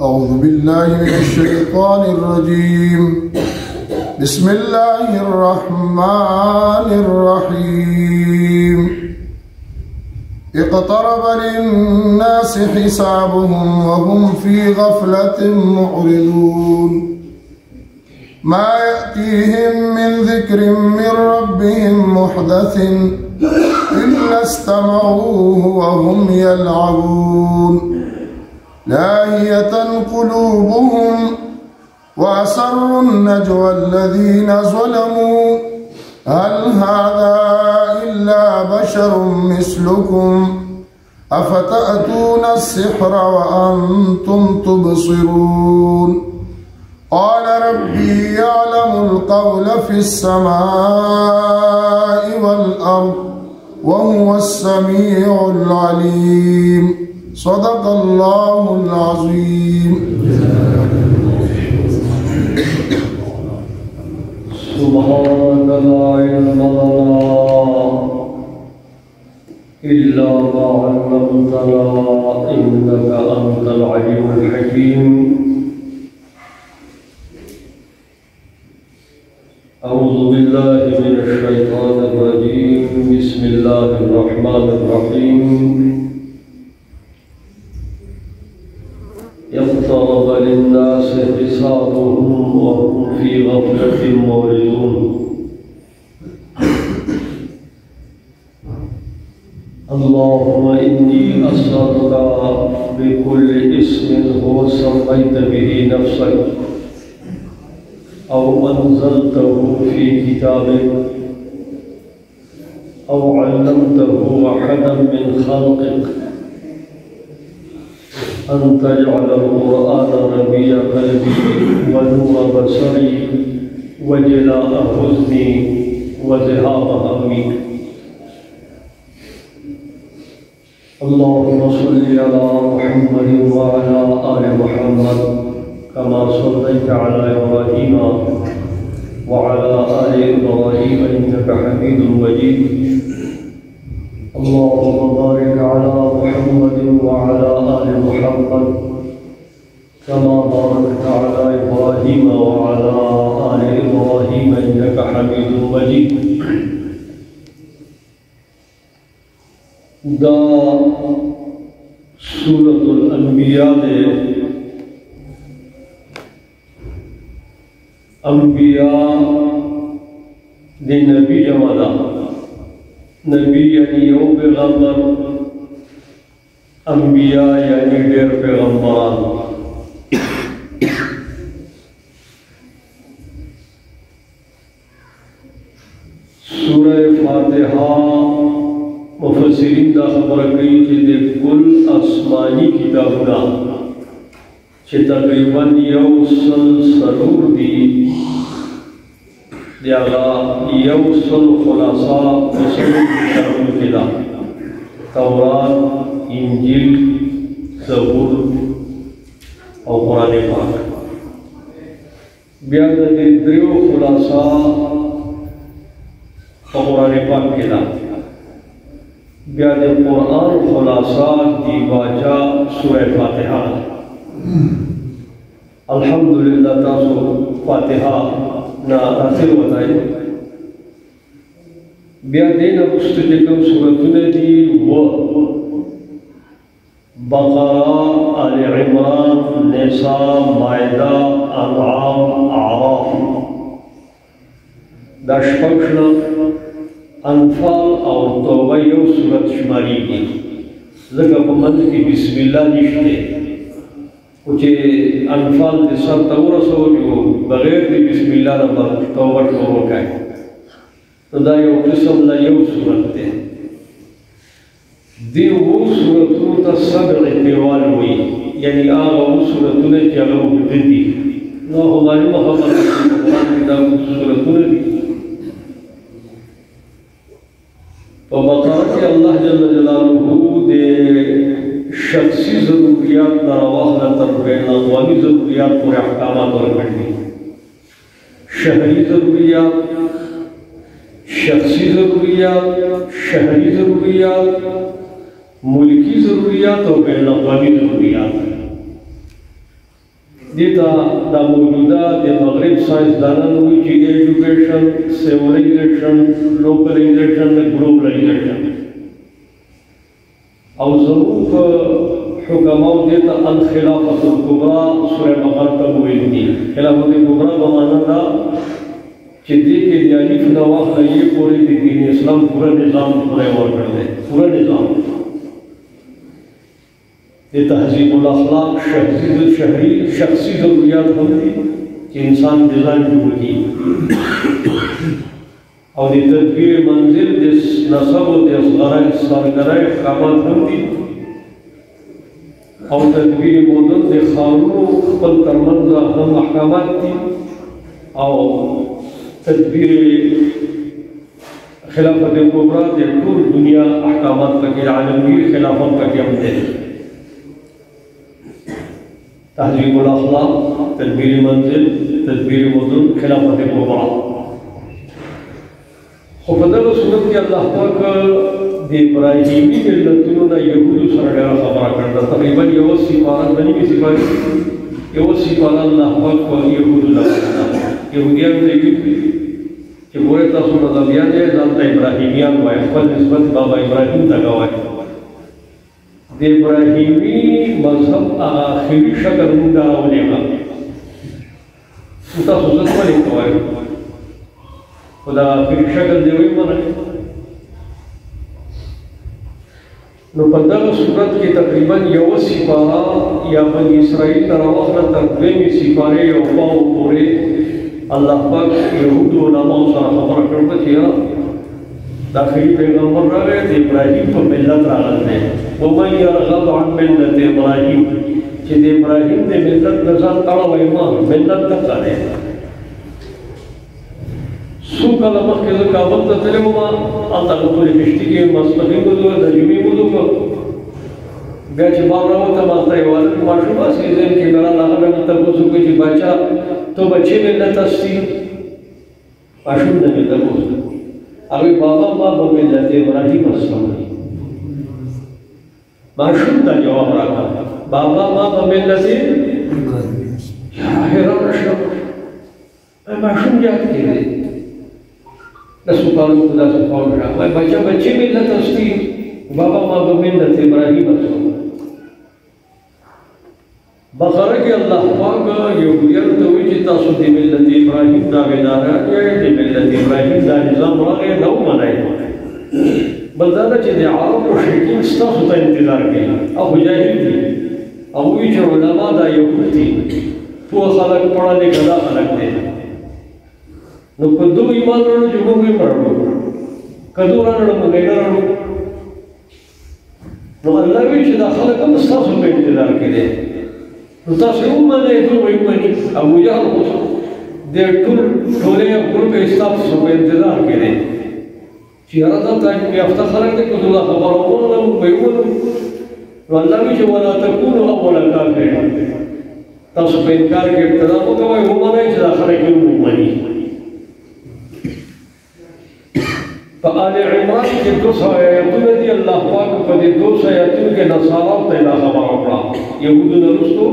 أعوذ بالله من الشيطان الرجيم بسم الله الرحمن الرحيم اقترب للناس حسابهم وهم في غفلة معرضون ما يأتيهم من ذكر من ربهم محدث إلا استمعوه وهم يلعبون لاهية قلوبهم وأسروا النجوى الذين ظلموا هل هذا إلا بشر مثلكم أفتأتون السحر وأنتم تبصرون قال ربي يعلم القول في السماء والأرض وهو السميع العليم صدق الله العظيم سبحان لا علم لنا إلا ما علمتنا إنك أنت العليم الحكيم أعوذ بالله من الشيطان الرجيم بسم الله الرحمن الرحيم اقترب للناس حسابهم وهم في غفلة معرضون اللهم إني أسألك بكل اسم هو سميت به نفسك أو أنزلته في كتابك أو علمته أحدا من خلقك أن تجعل القرآن ربيع قلبي ونور بصري وجلاء حزني وذهاب همي اللهم صل على محمد وعلى آل محمد كما صليت على إبراهيم وعلى آل إبراهيم إنك حميد مجيد اللهم بارك على محمد وعلى آل محمد كما باركت على إبراهيم وعلى آل إبراهيم إنك حميد مجيد دا سورة الأنبياء انبیاء دی نبی جمالا نبی یعنی یو پیغمبر انبیاء یعنی دیر پیغمبران سورہ فاتحہ مفسرین دا خبر کئی کہ دے کل آسمانی کتابنا چه تقریباً یو سل سرور دی دیاغا یو سل خلاصہ مسلم کتابوں کے دا تورات، انجیل، زبور اور قرآن پاک بیاد دی دریو خلاصہ قرآن پاک کے دا بیاد قرآن خلاصہ دی واجہ سورہ فاتحہ الحمدللہ تاسو فاتحہ نا ناصر بتائے بیا دین اگست جکم سورتون دی و بقرہ، آل عمران، نساء، مائدہ، انعام، اعراف دا شپکشنا انفال اور توبہ یو سورت شماری کی لگا پمند کی بسم اللہ نشتے کچھ انفال دی سر تورسو جو بغیر دی بسم اللہ نمبر توبہ شروع کائے تو دا یو قسم لا یو صورت دے دی وہ صورتوں تا سبع دیوال ہوئی یعنی آغا وہ صورتوں نے چلو بدی نو ہماری محمد قرآن کی دا وہ صورتوں نے دی تو بقرہ کہ اللہ جل جلالہ دے شخصی ضروریات نرواح نتر بین اقوامی ضروریات پورے احکامات ورکڑی شہری ضروریات، شخصی ضروریات، شہری ضروریات، ملکی ضروریات اور بین الاقوامی ضروریات دیتا دا موجوده د مغرب ساینسدانان وایي چې ایجوکیشن سیولایزیشن لوکلایزیشن ګلوبلایزیشن او زموږ حکماو دیتا الخلافة الکبرى سوره بقره ته ویل دي خلافت کبرا په معنا دا چې دې کې د الف نه واخله یې پورې د دین اسلام پورا نظام پورې ورکړل دی پورا نظام د تهذیب الاخلاق شخصی ضروریات هم دي چې انسان ډیزاین جوړ کړي او د تدبیر منزل د نسب او د سرګرای احکامات هم دي او تدبیر مدن د خانونو خپل ترمنځ هم احکامات دي او تدبیر خلافت کبرا د ټول دنیا احکامات پکې عالمگیر خلافت پکې هم دي تهذیب الاخلاق تدبیر منزل تدبیر مدن خلافت کبرا خو په دغه صورت کې الله پاک د ابراهیمي ملتونو د یهودو سره ډېره خبره کړې تقریبا یو سپاره باندې سپاره یو سپاره الله پاک په یهودو لپاره یهودیان دې چې ګوره تاسو د بیا دې ځان ته ابراهیمیان وایي خپل نسبت بابا ابراهیم ته کوي د ابراهیمي مذهب آخري شکل موږ راولېږه تاسو څه ولې کوئ خدا آخري شکل دی وایي مانه نو په دغه صورت کې تقریبا یو سپاره یا بني اسرائیل تر واخله تر دویمې سپارې یو پاو پورې الله پاک یهودو علماو سره خبره کړې چې د آخري پیغمبر راغی د ابراهیم په ملت راغلی دی ومن یرغب عن ملت ابراهیم چې د ابراهیم د ملت نه ځان اړوي ما ملت دغه دی څو کاله مخکې زه کابل ته تللی وم هلته ټولې کشتي کې ماسپښین وځو د جمعې وځو بیا چې ما راووتم هلته یو هلک ماشوم هسې ذهن کې مې راغله هغه مې تپوس وکړ چې باچا تو بچې ملت هستي ماشوم نه مې تپوس هغوی بابا ما به ملت ابراهیم هستم ماشوم ته جواب راکړه بابا ما به ملت حیرانه شوم ماشوم یاد کړی دسو کالو خدا سے فون رہا میں بچہ بچے ملت ہستی بابا ماں ملت ابراہیم ہستو بقرہ کے اللہ پاک یہودیان تو وی چې تاسو د ملت ابراهیم داویداران یې د ملت ابراهیم دا نظام راغی نو منای بل دا چې د عرب مشرکین ستاسو ته انتظار کوي او جاهل دي او وی چې علما دا یهود دي په خلک پړه لیکلا خلک دي نو کدو ایمان راړو چې موږ یې پړو کدو راړو موږ یې راړو نو الله وی چې دا خلک هم ستاسو په انتظار کې دي نو تاسو یې ومنئ دوی به یې ومني ابو جهل خو د ټولې ګروپ یې ستاسو په انتظار کې دي چې هغه دا تعلیم یافته خلک دي که دا خبره ومنه موږ به یې ومنو نو الله وی چې ولا تکونوا اول کافرین تاسو په انکار کې ابتدا مه کوئ ومنئ چې دا خلک یې ومني فآل عمران کے 200 آیاتوں دی اللہ پاک په دې 200 آیاتوں کې نصارا ته لا خبر وکړه يهودو نرستو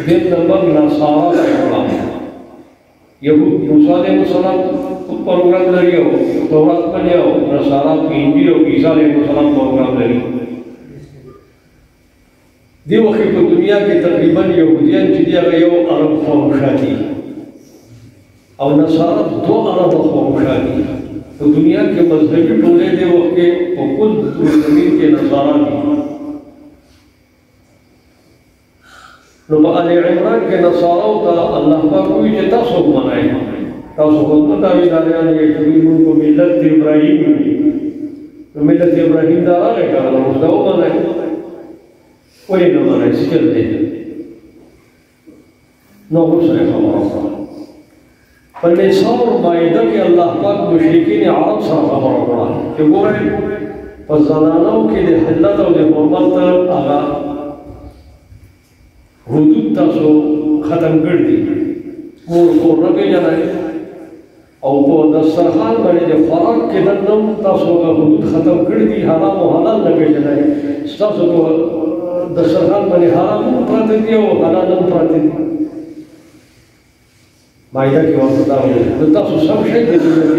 دین نمبر نصارا ته وکړه يهود موسی علیہ السلام پروګرام لري او تورات باندې او نصارا په انجیل او عیسی علیہ السلام پروګرام لري دی وخت په دنیا کې تقریبا يهوديان چې دی هغه یو عرب قوم شادي او نصارا دو عرب قوم شادي تو دنیا کے مذہبی ٹولے دے وقت کے کل زمین کے نصارا دی نو با آل عمران کے نصاراو تا اللہ پاک کوئی چه تاسو منائے تاسو خودمت آوی داریان یہ کبھی من کو ملت ابراہیم دی تو ملت ابراہیم دارا گئے کرنا اس دا وہ منائے کوئی نہ منائے سکل دے نو حسن خبر فالنساء مائدہ کے اللہ پاک مشرکین عرب سره خبر وکړه چې ګورئ په زنانو کې د حلت او د حرمت هغه حدود تاسو ختم کړ دي مور خور نه پیژنئ او په دسترخوان باندې د خوراک کې دنم تاسو هغه حدود ختم کړ دي حرام او حلال نه پیژنئ ستاسو په دسترخوان باندې حرام هم پراته دي او حلال هم پراته دي مائده کې ورته دا وایي تاسو سم شئ د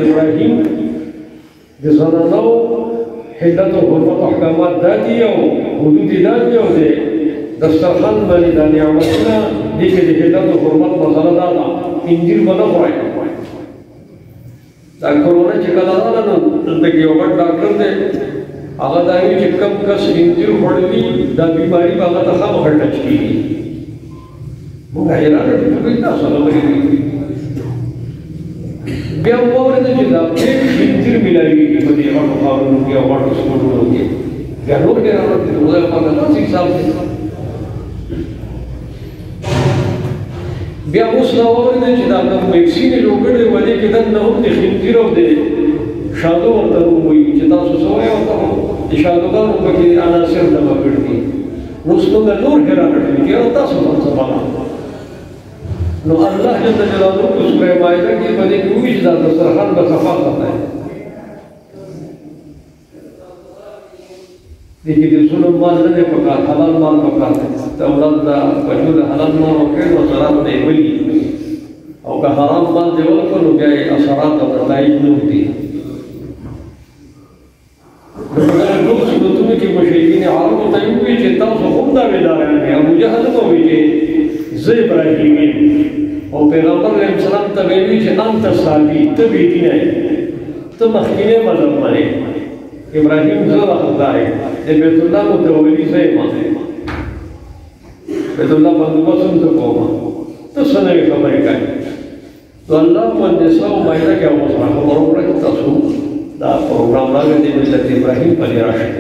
ابراهیم د زنانو حلت او حرمت احکامات دا دي او حدود دا دي او د دسترخوان باندې د نعمتونه دې کې د حلت او حرمت مسله دا ده انجیل باندې وایي دا کورونا چې کله راغله نو دلته کې یو بل ډاکټر دی هغه دا وایي چې کم کس انجیل خوړلي دا بیماري به هغه ته خامخا ټچ کېږي موږ حیران کړو چې تاسو نه لري بیا وګورئ چې دا پلیټ انجیل ملایوي په دې غټو خاورونو کې او غټو سپورونو کې بیا نور کې راوړل نو دا په داسې حساب دی بیا اوس نو وګورئ چې دا کوم ویکسین جوړ کړی و دې کې دنه هم د خنزیر او د شادو ورته وایي چې تاسو سوای او د شادوګانو په کې عناصر د وګړي دي نو څنګه نور حیران کړي چې تاسو څه سبا نو الله جل جلاله کو سورہ مائدہ کی بنے کی وجہ دا دسترخوان کا صفا کرتا ہے دیکھیے کہ سنم مال نے پکا حلال مال پکا اولاد دا وجود حلال مال او کړه او سرات دی ولی او که حرام مال دی ورکو نو بیا اثرات او نتایج نه دي نو څنګه کې مشرکین عربو ته وی چې تاسو هم دا ویلای نه ابو جهل مو وی چې زه ابراهیم او پیغمبر علیہ السلام ته ویلي چې انت صادی ته بی دینه ته مخکینه مذهب باندې ابراهیم زړه خدای د بیت الله متولی زېما بیت الله باندې وسم ته کومه ته څنګه خبرې کوي نو الله باندې سو مایده کې اوس راغلو ورته تاسو دا پروګرام راغلی دی ملت ابراهیم په راشي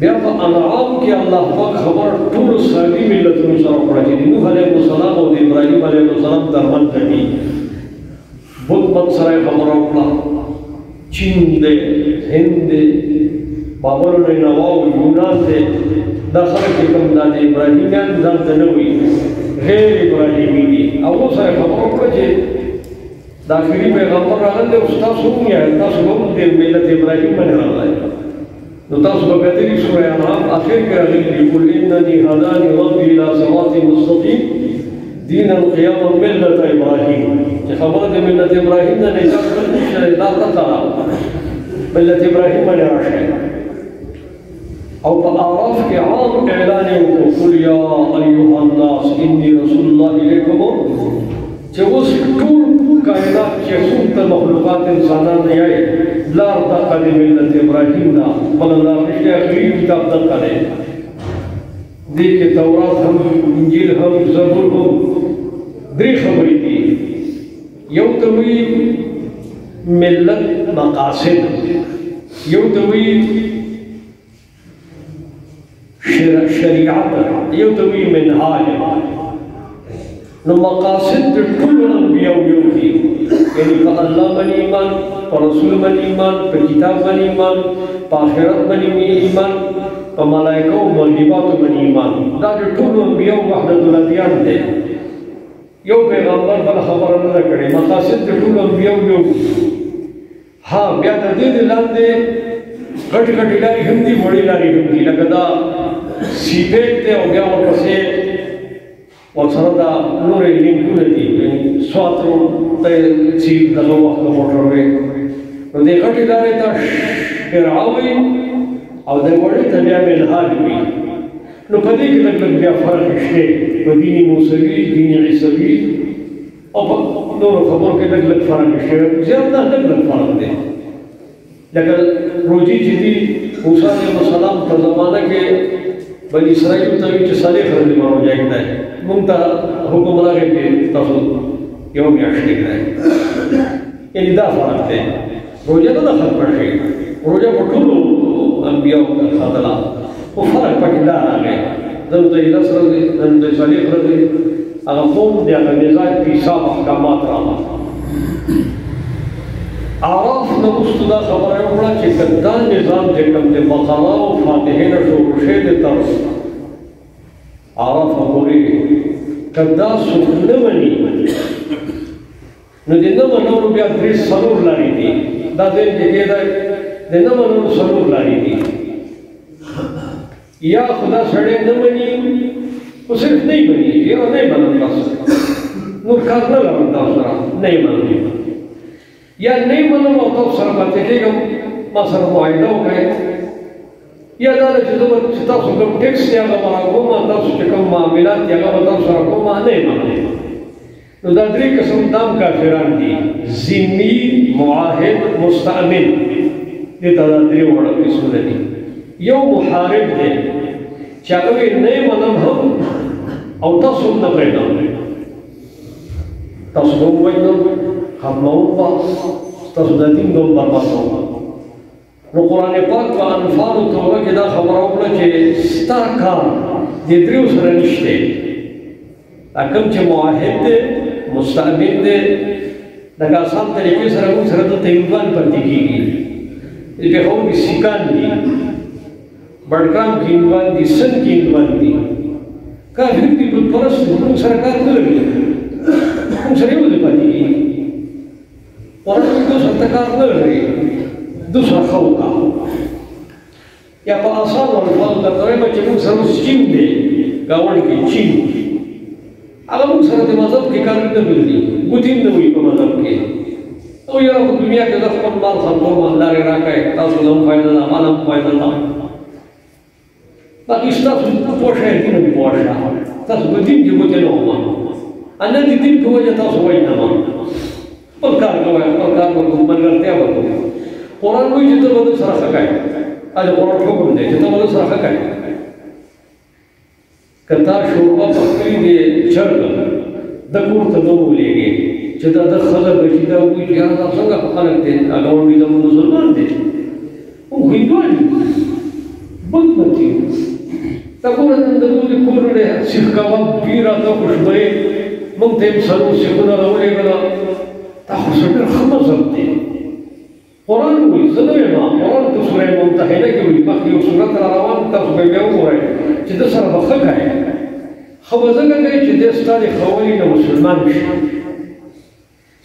بیا په انعام کې الله پاک خبر ټول سالی ملتونو سره کړی دی نوح علیه السلام او ابراهیم علیه السلام ترمن دی بت مت سره خبر وکړه چین دی هند دی بابل نه نواو یونان دی دا خلک کوم د ابراهیمیان ځان ته نه وي غیر ابراهیمی دي او سره خبر وکړه چې دا اخري پیغمبر راغلی او تاسو یې تاسو هم د ملت ابراهیم باندې راغلی نو تاسو په دې سورې انعام اخر کې راغلي یقول انني هداني ربي الى صراط مستقيم دينا قياما ملة ابراهيم چې خبره د ملت ابراهیم نه نجات کړي لا تطلع ملت ابراهیم باندې راشي او په اعراف کې عام اعلان وکړو قل يا ايها الناس اني رسول الله اليكم چې اوس ټول کائنات چې څومره مخلوقات انسانان نه یې لار دقه د ملت ابراهیم دا بل الله رښتیا اخري کتاب دقه دی دې کې تورات هم انجیل هم زبور هم درې خبرې دي یو ته وی ملت مقاصد یو ته وی شریعت یو ته وی منهاج نو مقاصد د ټول انبیاء یو دي یعنی په الله باندې ایمان په رسول باندې ایمان په کتاب باندې ایمان په آخرت باندې ایمان په ملائکه او موجبات باندې ایمان دا د ټول انبیاء وحدت الادیان دي یو پیغمبر بل خبره نه کړي مقاصد د ټول انبیاء یو ها بیا د دې لاندې غټ غټ لاري هم دي وړي لاري هم دي لکه دا سیبه ته او بیا ورپسې وسره دا نورې لینکونه دي سواتو ته چې دغه وخت موټر وي نو دې غټې لارې ته شرعوي او د وړې ته بیا منهاج وي نو په دې کې لږ بیا فرق شته په دیني موسوي دیني عیسوي او په نورو خبرو کې لږ فرق شته زیات نه لږ فرق دی لکه روزي چې دي موسی علیه السلام په زمانه کې بني اسرائیل ته چې صالح رضی الله عنه جاي مونږ ته حکم راغی چې تاسو یو میاشت کې یعنی دا فرق دی روزه نه ختم شي روزه په ټولو انبیاء خدلا او فرق پکې دا راغی دلته یې لسره د صالح رضی هغه قوم دی هغه مزاج په حساب احکامات راغله اعراف نه مستو دا خبره وکړه چې کدا نظام چې کوم د بقره او فاتحه نه شروع شوی دی تر اعراف وګورئ کدا څوک نه مني نو د نه منلو بیا درې څلور لارې دي دا ځین کې دا د نه منلو څلور لارې دي یا خدا سړی نه مني او صرف نه مني یا نه منل بس نور کار نه لرم تاسو سره نه یې منم یا نه یې منم او تاسو سره پاتې کېږم ما سره معاهده وکړئ یا دا ده چې زه به چې تاسو کوم ټیکس دی هغه به راکوم تاسو چې کوم معاملات دي هغه به تاسو سره کوم نه یې منم نو دا درې قسم دام کافران دي ذمي معاهد مستأمن دې ته دا درې واړه قسمونه دي یو محارب دی چې هغه وایي نه یې منم هم او تاسو هم نه پرېږدم تاسو به ووژنم ختموم به ستاسو د دین به هم بربادوم نو قرآن پاک په انفال توبه کې دا خبره وکړه چې ستا کار دې دریو سره نشته دا کوم چې معاهد دی مستأمن دی لکه آسان طریقې سره موږ سره دلته هندوان پاتې کېږي پېښور کې سیکان دي بډګرام کې هندوان دي سند کې هندوان دي کافر دي بت پرست دي موږ سره کار نه لري موږ سره یو ځای پاتې کېږي قرآن کې دوی سره کار نه لري دوسرا خوکا یا په آسان الفاظ درته وایم چې موږ سره اوس چین دی ګاونډ کې چین هغه موږ سره د مذهب کې کار نه بلدي ګوتې نه وي په مذهب کې او یاره په دنیا کې زه خپل مال خرڅوم مالداري راکړئ تاسو له هم فایده ده مال هم فایده ده باقي ستاسو پوه شئ دین هم پوه شه تاسو په دین کې ګوتې نه ومه نه د دین په وجه تاسو وژنمه خپل کار کوئ خپل کار وکړو ملګرتیا وکړو قرآن وایي چې ته به ده سره ښه کوې دا قرآن حکم دی چې ته به ده سره ښه کوې که تا شوربه پخوي د چرګ د کور ته نه ولېږې چې دا د خلک چې دا وایي چې یاره دا څنګه په خلک دی هغه وایي دا مسلمان دی او هندوان دي بدمتي تا ګوره نن د دوی کور دی سیخ کباب پي راته خوشبویي موږ ته یې څلور سیخونه راولېږله دا خو څه ډېر ښه مذهب دی قرآن وایي زه نه وایم قرآن په سوره ممتحنه کې وایي مخکې یو سورت را روان تاسو به بیا وګورئ چې ده سره به ښه کوې ښه به ځکه کوې چې دی ستا د ښه والي نه مسلمان شي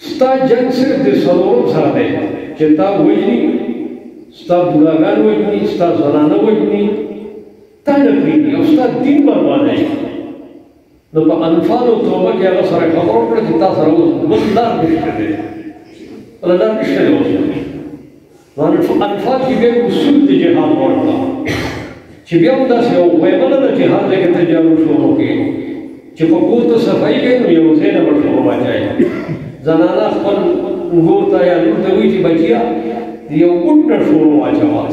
ستا جنګ صرف د څلورم سره دی چې تا وژني ستا بوډاګان وژني ستا زنانه وژني تا نه پرېږدي او ستا دین بربادوي نو په انفالو توبه کې هغه سره خبره وکړه چې تا سره اوس بل لار نشته دی بله لار نشته دی اوس انفال کې بیا اصول د جهاد ورته چې بیا هم داسې یو ویمنه ده جهاد دی که ته جارو شروع کړې چې په کور ته صفایي کوي نو یو ځای نه به شروع واچوي زنانه خپل ورور ته یا لور ته وایي چې بچیا یو ګوټ نه شروع واچوه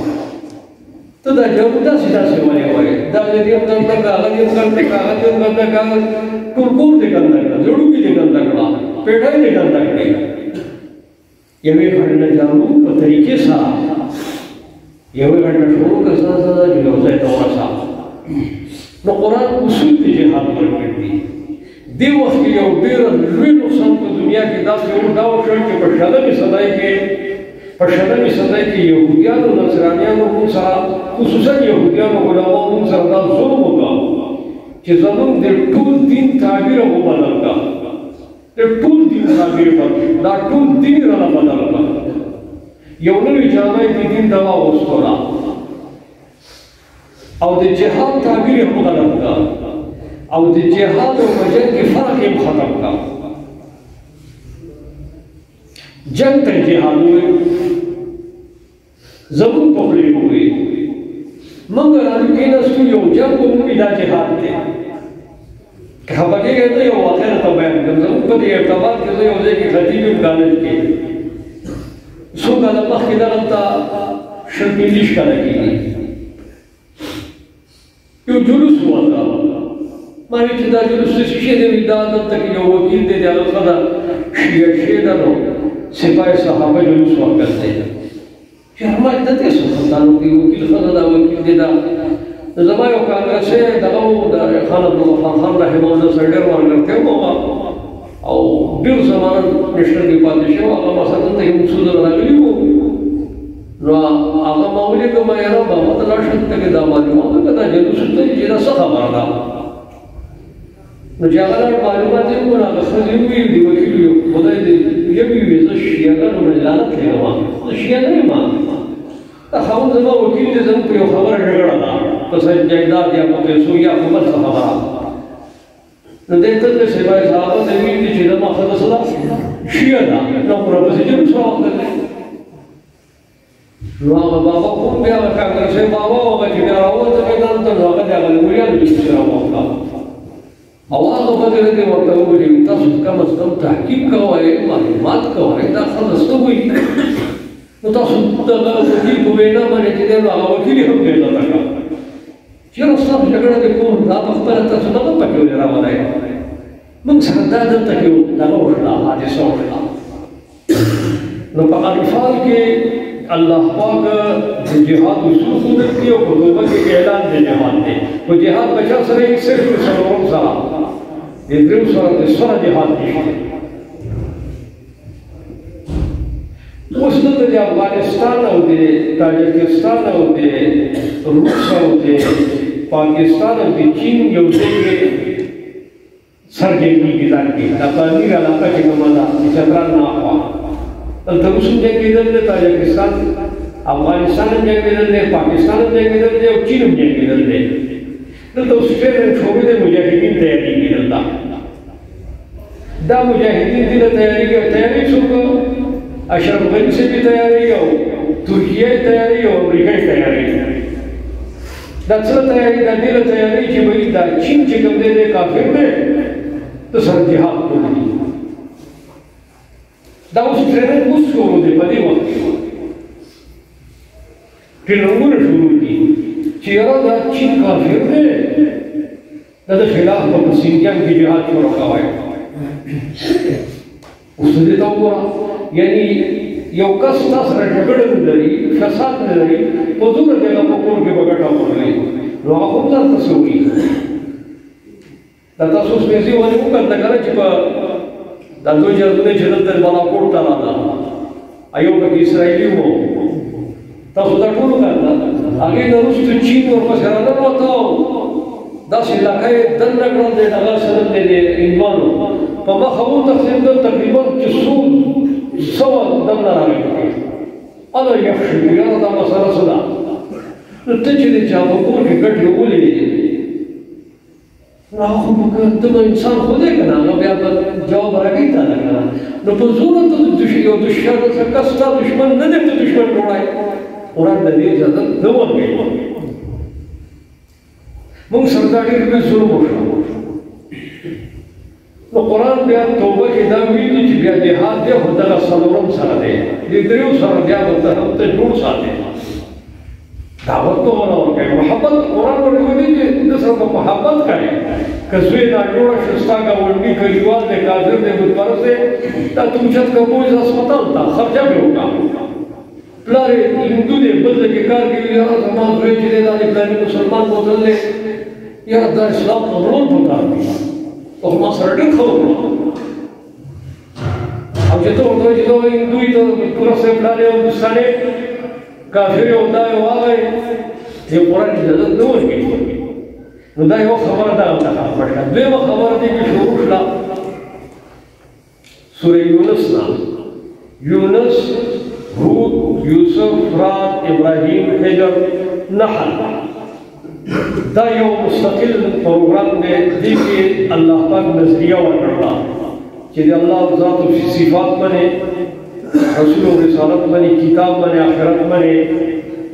ته دا جارو داسې داسې ولې وایې دا دې هم ګنده کړه هغه دې هم ګنده کړه هغه دې هم ګنده کړه ټول کور دې ګنده کړه زړوکي دې ګنده کړه پیټۍ دې ګنده کړې یوې غړنه جارو په طریقې سره یوې غړنه شروع کړه سره چې یو ځای ته ورسه نو قرآن اصول د جهاد ورکړي دي دې وخت کې یو ډېر لوی نقصان په دنیا کې داسې یو دا وشول چې په شلمې صدۍ کې یهودیانو نصرانیانو موږ سره خصوصا یهودیانو علماو موږ سره دا ظلم وکړه چې زموږ د ټول دین تعبیر وبدل کړه ټول دین تعبیر دا ټول دین را بدل کړ یو نوې جامه د دین دوا وستوله او د جهاد تعبیر یې غلط کړ او د جهاد او جنګ کې فرق یې ختم کړ جنګ ته جهاد وایي زموږ په خولې وایي موږ راځو کېناستو یو جنګ ومومي دا جهاد دی که خبر کېږي ته یو واقع راته بیان کړم زموږ په دې ارتباط کې زه یو ځای کې خطیب یم کالج کې څو کاله مخکې دغلته شل پنځه کاله کېږي یو جلوس وته ما ویل چې دا جلوس څه شی دی دا دلته کې یو وکیل دی هغه ښه ده شیعه ده نو سپاه صحابه جلوس وکړ دی چې ما ته څه خدانو کې وکیل ښه ده دا وکیل دی دا زما یو کانګرسي دغه و د خان عبدالغفار خان رحمه الله سره ډېر ملګرتیا وه او ډېر زمانه مشر کې پاتې شو هغه ما سره دلته یو څو ځله راغلي وو نو هغه ما ولیکه ما یاره بابا ته لاړ شم ته کې دا معلومات وکړه دا جلوس ته چې دا څه خبره ده نو چې هغه معلومات یې وکړه هغه ښځې وویل دي وکیل خدای دې یوې ویې زه شیعهګانو نه لعنت لرم زه شیعه نه یم دا خاوند زما وکیل دی زموږ په یو خبره جګړه ده په جایداد یا په پیسو یا په بل څه خبره نو دته د سیوای صاحب د وی چې د مخه صدا شیعه دا نو پر په سجن سره وکړل نو هغه بابا کوم بیا وکړل چې بابا هغه چې راوځي میدان ته هغه د غلویا د سره وکړه او هغه په دې کې ورته ویل تاسو کم از کم تحقیق کوئ معلومات کوئ دا خلاص ته وایي نو تاسو دا وکیل په وینا باندې چې دا هغه وکیل هم دی دا چې راستو جګړه د کوم دا په خپل تاسو نه پکې راوړای موږ سره دا دلته کې دا وشله حادثه وشله نو په انفال کې الله پاک د جهاد اصول ذکر کړي او په توبه کې اعلان دی جهاد دی او جهاد بچا سره یې صرف سلام سره د درو سره د سره جهاد دی اوس دلته د افغانستان او د تاجکستان او د روس او د پاکستان او د چین یو ځای کې سرګرمي ګزار کې د پامیر علاقه کې کومه چې چترال نه اخوا دلته اوس هم ځای کېدل د تاجکستان افغانستان هم ځای کېدل دی پاکستان هم ځای کېدل دی او چین هم ځای کېدل دی دلته اوس ډېر ټول د مجاهدین تیاری کېدل دا مجاهدین دې تیاری څوک اشرف غنی سے بھی تیاری ہو ترکیہ تیاری ہو امریکہ تیاری دا څه تیاری دا دې تیاری چې وایي دا چین چې کوم دې کافر دی ته سره جهاد کوي دا اوس ټریننګ اوس شروع دی په دې وخت کې ټریننګونه شروع دي چې یاره دا چین کافر دی دا د خلاف په سینجان کې جهاد شروع کوي اوس دې تا وګوره یعنی یو کس تاسو راټګړل لري فساد لري په دوه ځای په کور کې وګټا ورلې نو هغه هم تاسو وایي دا تاسو سپېڅلي ونه وکړه دا چې په د دوی جرګې چې دلته بالا کوټه راځه ایو په اسرائیلی وو تاسو دا ټول کړل هغه د روس چین ور په سره نه وتاو دا چې لکه دنه کړل د هغه سره د ایمانو په مخه وو تقسیم د تقریبا 200 سوا دمنا راغلی انا یخشي یاره دا مسله څه ده نو ته چې د چا په کور کې ګټې ولې نو هغه خو ته انسان خو دی که نه هغه بیا به جواب راکوي تا نه که نه نو په زوره ته یو دشمن کس ستا دشمن نه دی ته دشمن جوړی قرآن د دې اجازت نه ورکوي موږ سره دا ډېر لوی ظلم وشو نو قرآن بیا توبه کې دا ویلي چې بیا جهاد دی خو دغه څلورم سره دی د دریو سره بیا به ته هم ته جوړ ساتې دعوت ته ونه ورکوي محبت قرآن ورته ویلي چې ده سره به محبت کوي که زوی ناجوړه شو ستا ګاونډي کلیوال دی کافر دی بتپرست دی دا توچت کا بوج اسپتال ته خرچه به وکړه پلار یې هندو دی بل ځای کې کار کوي یاره زما زوی چې دی دا د فلاني مسلمان بوتل دی یاره دا اسلام ته وړل پکار دی او ما سره ډېر ښه وکړه او چې ته ورته وایې چې دا هندو وي ته پوره صاحب پلار یې هندوستاني کافر یې او دا یې واغی دې قرآن اجازت نه ورکوي نو دا یوه خبره ده همدغه پټه دویمه خبره دې کې شروع شوه سوره یونس نه یونس هود یوسف رات ابراهیم حجر نحل دا یو مستقل پروګرام دی دې کې الله پاک نظریه ورکړه چې د الله ذات او صفات باندې رسول او رسالت باندې کتاب باندې آخرت باندې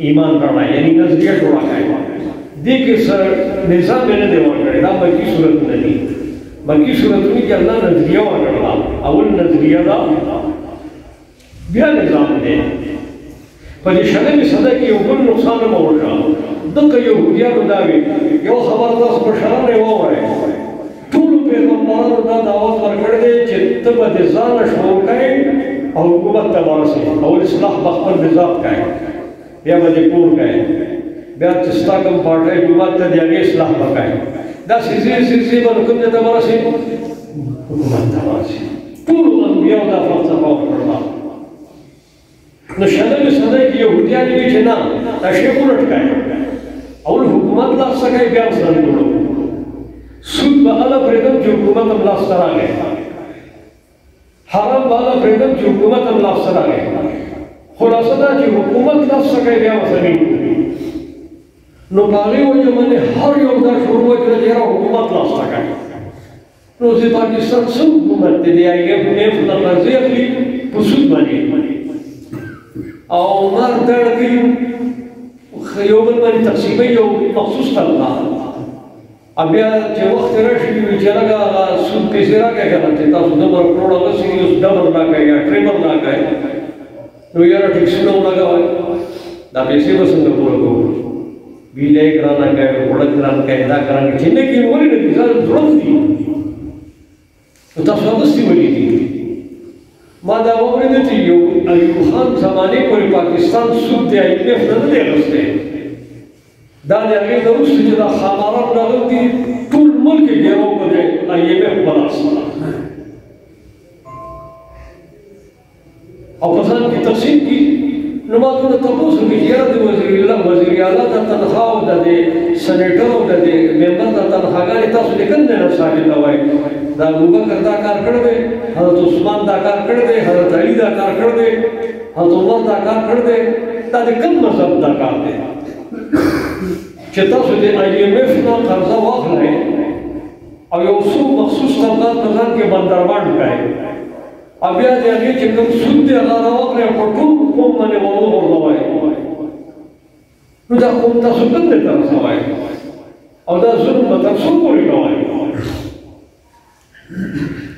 ایمان راوړی یعنی نظریه جوړه کړي دې کې سر نظام نه دی ورکړی دا مکی صورتونه دي مکی صورتونه کې الله نظریه ورکړه اول نظریه دا بیا نظام دی په دې شلمې صده کې یو بل نقصان هم وشو دغه یهودیانو دا وي یو خبر تاسو په شرانې ووایئ ټولو پیغمبرانو دا دعوت ورکړی دی چې ته به د ځانه شعور کوې او حکومت ته ورسې اول اصلاح به خپل د ذات کوې بیا به د کور کوې بیا چې ستا کوم پاټی جومات ته د هغې اصلاح به کوې دا سلسلې به نو کوم ځای ته ورسې حکومت ته ورسې ټولو انبیاو دا فلسفه وکړله نو شلمې صده کې یهودیان وي چې نه دا شی ولټ کوي اول حکومت لاسته کوي بیا ورسره جوړوو سود به هله پرېږدم چې حکومت هم لاسته راغی حرام به هله پرېږدم چې حکومت هم لاسته راغی خلاصه دا چې حکومت لاسته کوي بیا ورسره نو په هغې وجه باندې هر یو دا شروع وکړه چې یاره حکومت لاسته کوي روزی پاکستان سب حکومت دی IMF نه قرضې اخلي په سود باندې او مار دړ کوي یو بل باندې تقسیموي یو مخصوص طبقه بیا چې وخت راشي چې هغه سود پیسې راکوي کنه چې تاسو دومره کروڑ ورسېږي اوس ډبل راکوي یا ټریبل راکوي نو یاره ټیکسونه ولګوئ دا پیسې به څنګه پوره کوو بیله ګرانه کوي وړک ګرانه کوي دا ګرانه چې نه کېږي ولې نه کېږي ځوړند دي نو تاسو اغوستي ولیدي ما دا واورېده چې یو ایوب خان زمانې پورې پاکستان سود د IMF نه دی اخیستی دا د هغې نه وروسته چې دا خاماران راغلي دي ټول ملک یې ګیرو په د IMF په لاس او په ځان کې تقسیم کړي نو ما ته تپوس وکړي چې یاره د وزیر اعلی د تنخوا او د سنیټر او د ممبر د تنخواګانې تاسو د کوم ځای نه ثابتوئ دا ابوبکر دا کار کړی دی حضرت عثمان دا کار کړی دی حضرت علي دا کار کړی دی حضرت عمر دا کار کړی دی دا د کوم مذهب دا کار دی چې تاسو د IMF نه قرضه واخلئ او یو څو مخصوص طبقات په ځان کې بندربند کړئ او بیا د هغې چې کوم سود دی هغه راواخلئ په ټول قوم باندې وغورځوئ نو دا قوم تاسو کوم ځای ته رسوئ او دا ظلم به تر څو پورې کوئ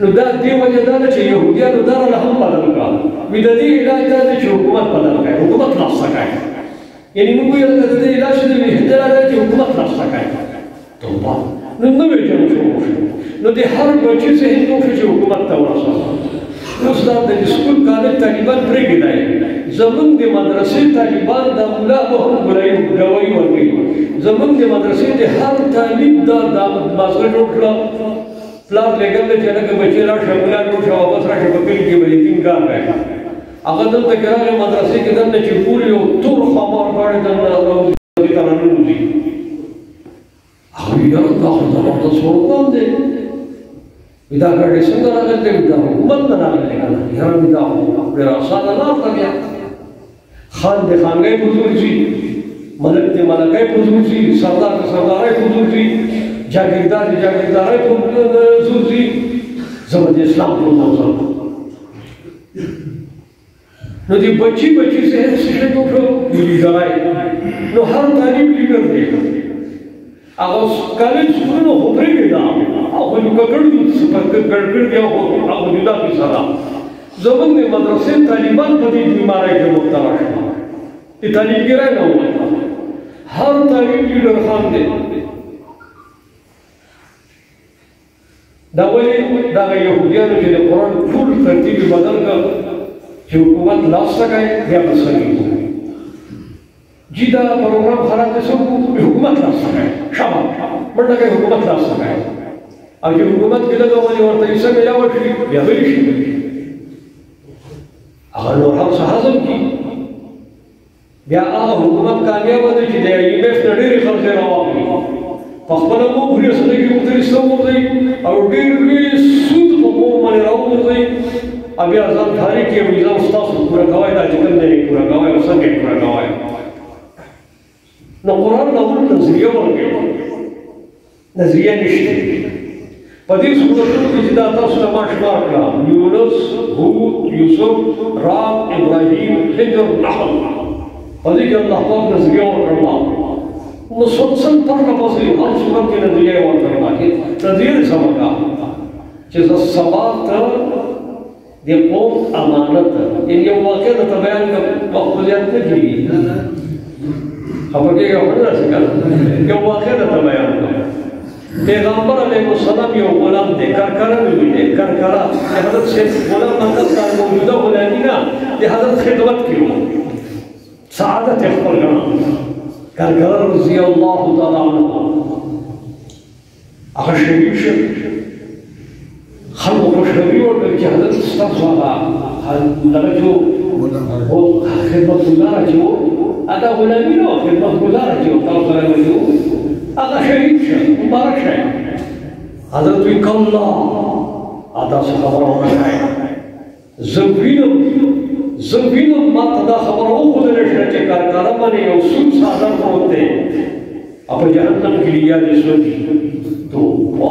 نو دا دې وجه دا ده چې یهودیانو دا راله هم بدل کړه وي د دې علاج دا دی چې حکومت بدل کړي حکومت راسته کړي یعنې موږ ویل که د دې علاج د وحدت دا دی چې حکومت راسته کړي توبه نو نوی جنګ شروع شو نو د هر بچي ذهن جوړ شو چې حکومت ته ورسوه اوس دا د سکول کالج طالبان پرېږدی زموږ د مدرسې طالبان د ملا به هم ګوایي ورکوي زموږ د مدرسې د هر طالب دا ماسره جوړ کړه پلار لګل دی چې لکه بچی راشه ملا جوړ شه واپس راشه په کلي کې به یې ټینګ کار کوي هغه دلته کې راغی مدرسې کې دننه چې پورې یو تور خمار غاړې دننه راوځي ته راننوځي هغه یاره دا خو زبردست پروګرام دی دا ګاډي څنګه راغلی دی دا حکومت نه راغلی کنه یاره مې دا خو ډېر اسانه لار ده بیا خان د خانګۍ حضور شي ملک د ملکۍ حضور شي سردار د سردارۍ حضور شي جاگیردار د جاگیردارۍ حضور شي زه به د اسلام حضور شم نو د بچي ذهن څه شی جوړ کړو لیډرۍ نو هر طالب لیډر دی هغه کالج سکولونه خو پرېږدي هغه یو ګډوډ دی هغه جدا کیسه ده زموږ د مدرسې طالبان په دې بیمارۍ کې مبتلا شول د طالبګرۍ نه ووتل هر طالب لیډر خان دی دا ولې دغه یهودیانو چې د قرآن ټول ترتیب یې بدل کړ چې حکومت لاسته کړی بیا به سړي جی دا پروګرام خراب دی څوک حکومت لاسته کړی شابه منډه کوي حکومت لاسته کړی او چې حکومت کې لږه ولې ورته حصه میلاوه شي بیا بلې شي هغه نور هم څه هضم کړي بیا هغه حکومت کامیابه دی چې د IMF نه ډېرې خرڅې راواخلي په خپله مو خوري صدقې مختلسته وغورځوي او ډېر لوی سود په قوم باندې راوغورځوي او بیا ځان خالي کړي او نظام ستاسو پوره کوئ دا چې کوم دی یې پوره کوئ او څنګه یې پوره کوئ نو قرآن ناول نظریه ورکوي نظریه نشته په دې صورتونو کې چې دا تاسو ته ما شمار کړه یونس هود یوسف رام ابراهیم هجر نحل په دې کې الله پاک نظریه ورکړه مسلسل پرله پسې هر صورت کې نظریه ورکړه چې نظریه دې څه وکړه چې زه سبا ته د قوم امانت یو واقع درته بیان کړم مقبولیت نه کېږي خبر کېږي او نه راسي کنه یو واقع درته بیان کړم پیغمبر علیه السلام یو غلام دی کرکره ویلی دی کرکره د حضرت شیخ غلام مطلب دا موجوده غلامی نه د حضرت خدمت کې و سعادت یې خپل ګڼه کرکره رضی الله تعالی عنه هغه شهید شو خلقو خوشحالي ورکړه چې حضرت ستاسو هغه دغه چې و خدمتګزاره چې و هغه غلامي نه وه خدمتګزاره چې و تاسو سره ویلي و هغه شهید شه مبارک شه حضرت وی کله ادا څه خبره وکړه زه وینم ما ته دا خبره وښودله شوه چې کارکاره باندې یو سود څادر پروت دی او په جهنم کې یادې سوځي توبه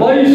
22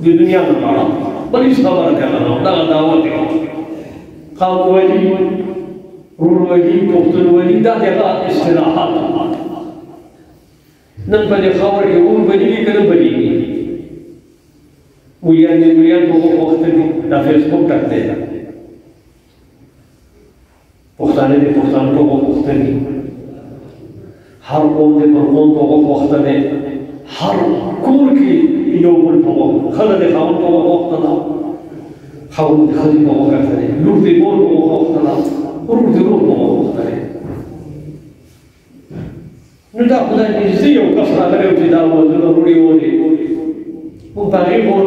di dunia berkala beri sabar karena dalam dakwah itu kaum wali rul wali putun wali dah jaga istirahat nan pada khabar ke rul wali kena beri uyan to waktu ni dah Facebook tak ada pukhtan to waktu ni har kaum de kaum to waktu ni har kul ki يوم الفوق خلد خاون فوق وقتنا خاون خلد فوق وقتنا lord مول فوق وقتنا ورود روح فوق وقتنا ندا خدا نزدي وكسر على ابتداء وضروري ولي مبارك مول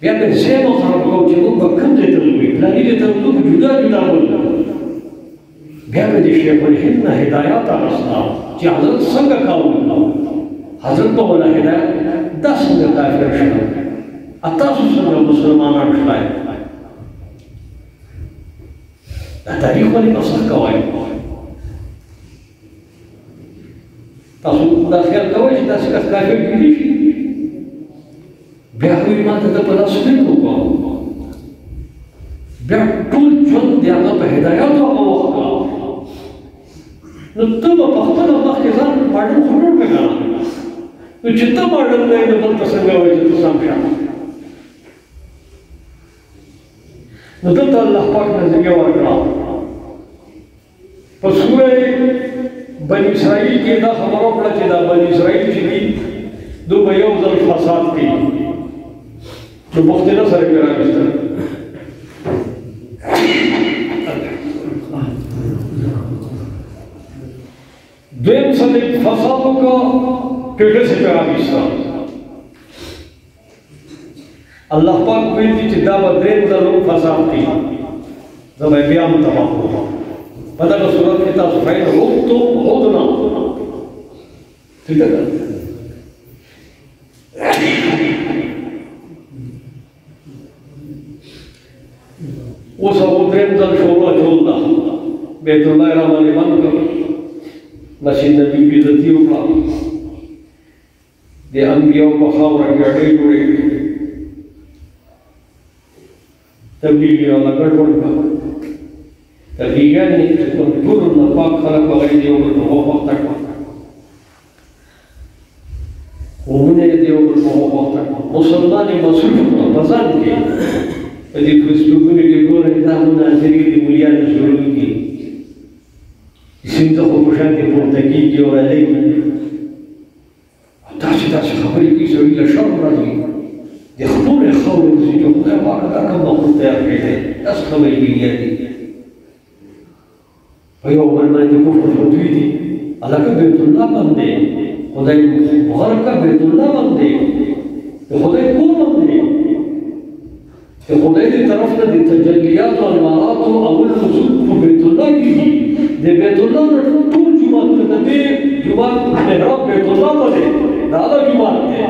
biar saya mau kalau kau cukup bahkan dia terlalu, lagi dia terlalu juda bola. بيعمل الشيخ والهن هدايات على الإسلام جي حضرت سنگا كاو حضرت بولا هدايات دا سنگا كافر شنو اتاسو سنگا مسلمان شنو دا تاريخ ولي قصة كواي تاسو دا خيال كواي دا سنگا كافر بيديش بيعوي ما تدبلا سنگو كواي بيع طول جن دي هغه په هدايت او وخت نو ته په خپل وخت کې ځان باندې خبر وکړه نو چې ته باندې نه بل څنګه وایي چې سمشه نو ته الله پاک نظریه ورکړه په سورې بني اسرائیل کې دا خبره وکړه چې دا بني اسرائیل چې دوی یو ځل فساد کوي نو مختلف سره راځي دویم صدق فسادوں کا پیڑے سے پیغام اسلام اللہ پاک کوئی چی دعوت دین ضرور فساد کی جب بیام تمام ہوا پتہ کا صورت کی تصفین روک تو خودنا ٹھیک ہے وہ سب دین ضرور شورا جھولنا بیت اللہ رحمانی بند کر مسجد نبی کی عزتی وکړه د انبیاء په خاوره کې اډې جوړې کړې تبلیغ یې راله ګډوډ کړه تبلیغیان چې کوم ټول نه پاک خلک هغه یې یو بل په وخت کړه قومونه یې یو بل په وخت کړه مسلمان یې مسؤل کړه په ځان کې په دې فیسبوکونو کې ګورئ دا مناظرې د مولیانو شروع دي سیند خو پوشان کې پورته کېږي او راځي داسې خبرې کوي سړي له شرم راځي د خپلې خاورې اوسي چې خدای پاک دا کوم مخلوق تیار کړی دی داسې خبرې کوي دي په یو بل باندې کفر فتوی دي هلکه بیت الله باندې خدای غرقه بیت الله باندې د خدای کور باندې د خدای دې طرف نه د تجلیات او انوارات او اول نزول په بیت الله کېږي د بیت الله نه ټول جومات ته د دې جومات محراب بیت الله ته دی دا هغه جومات دی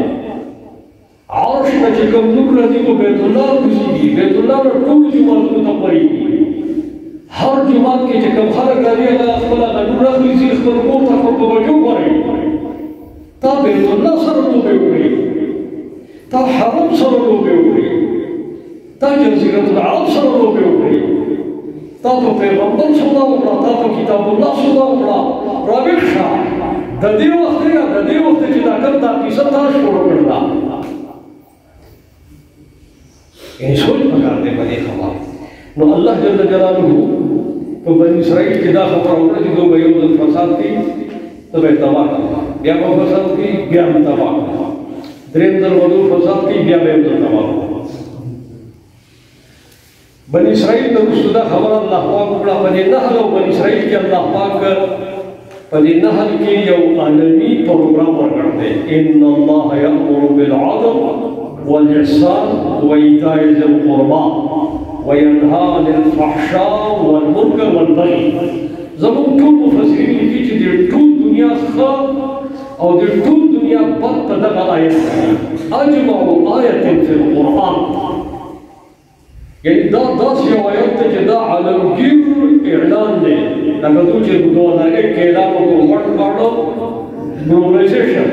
عرش ته چې کوم نور راځي په بیت الله کوزېږي بیت الله نه ټول جوماتونو ته خپرېږي هر جومات کې چې کوم خلک راځي هغه خپل هغه نور اخلي ځي خپل کور ته په بجو خوري تا بیت الله سره لوبې وکړي تا حرم سره لوبې وکړي تا جزیرة العرب سره لوبې وکړي تا په پیغمبر سودا وکړه تا په کتاب الله سودا وکړه راویښ شه د دې وخت چې دا کوم دا کیسه تا شروع کړله یعنې سوچ پکار دی په دې خبره نو الله جل جلاله په بني اسرائیل کې دا خبره وکړه چې دوی به یو ځل فساد کوي ته به یې تباه کړه بیا به فساد کوي بیا به تباه کړه درېیم ځل به دوی فساد کوي بیا به یې ځل تباه کړه بني اسرائیل ته وروسته دا خبره الله پاک وکړه په دې نحل او بني اسرائیل کې الله پاک په دې نحل کې یو عالمي پروګرام ورکړ دی ان الله یأمر بالعدل والإحسان وإيتاء ذي القربى وينهى عن الفحشاء والمنكر والبغي زموږ ټول مفسرین لیکي چې د ټول دنیا ښه او د ټول دنیا بد په دغه آیت کې اجمع آیت فی القرآن یعنی دا داسې یو آیت دی چې دا عالمگیر اعلان دی لکه دوی چې 2001 کې اعلان وکړو ورلډ ګلوبلایزیشن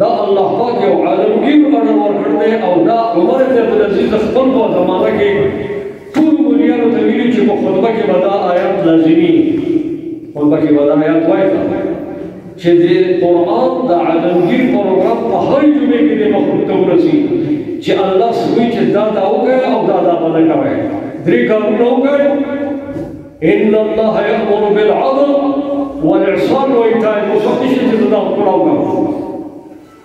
دا الله پاک یو عالمگیر اړه ورکړ دی او دا عمر بن عبدالعزیز خپل په زمانه کې ټول مليانو ته ویلي چې په خطبه کې به دا آیات لازمي خطبه کې به دا آیات وایي چې د قرآن د عالمگیر پروګرام په هر جمعې کې د مخلوق ته ورسي چې الله سوي چې دا وکړي او دا باندې کوي درې کارونه وکړي ان الله يأمر بالعدل والإحسان وإيتاء المستحق چې دا وکړي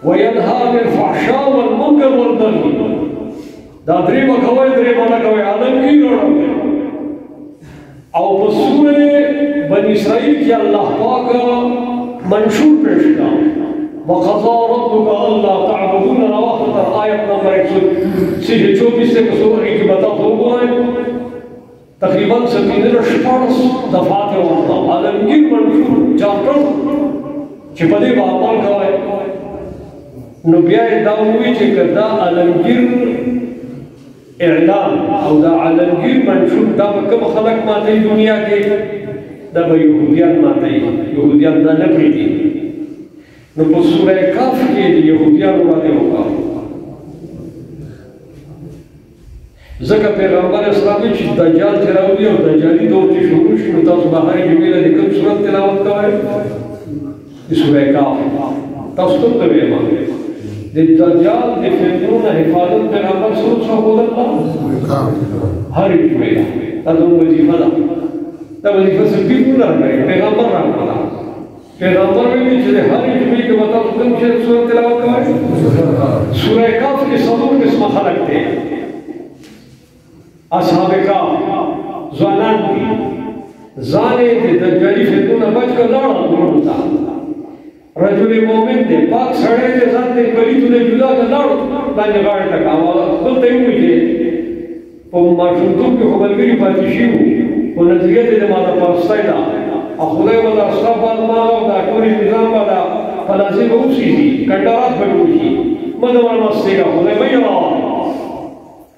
وينهى عن الفحشاء والمنكر والبغي دا درې وکوي درې باندې کوي عالمگیر اړه او په سورې بني اسرائیل کې الله پاک منشور پیش کړ وقضى ربك الا تعبدون الاخر آیت نمبر 124 سے سورہ کی بتا دو ہے تقریباً 17 دفعات ورته عالمگیر منشور چاپټر چې په دې باور کوي نو بیا یې دا ووایي چې که دا عالمگیر اعلان او دا عالمگیر منشور دا به کوم خلک ماتوي دنیا کې دا به یهودیان ماتوي یهودیان دا نه پرېږدي نو په سوره کهف کې د یهودیانو باندې وکړه ځکه پیغمبر اسلام چې دجال چې راوځي او دجالي دور چې شروع شي نو تاسو به هرې جمعې له کوم سورت تلاوت کوئ د سوره کهف تاسو ته وایم د دجال د فتنو نه حفاظت پیغمبر صلی الله علیه وسلم هرې جمعې تاسو وظیفه ده دا وظیفه سپیږو نه راغلی پیغمبر راغلی پیغمبر ویلي چې د هرې جمعې کې به تاسو کوم سورت تلاوت کوئ سوره کهف کې څلور قسمه خلک دی اصحاب کهف ځوانان دي ځان یې د دجالي فتنو نه بچ کړ لاړه غرونو ته رجل مؤمن دی پاک سړی دی ځان د پلیتو نه جدا کړ لاړو باندې غاړه ټکاوه بل ته یې وویل په ماشومتوب کې خو ملګري پاتې شي وو خو نظریه یې د ماته پرستی ده او خدای به د اشراف بادماغ او د ټولې نظام به د پلاسې به وسېږي کنډرات به جوړ شي مه دومره مستېږه خدای به یې راوړه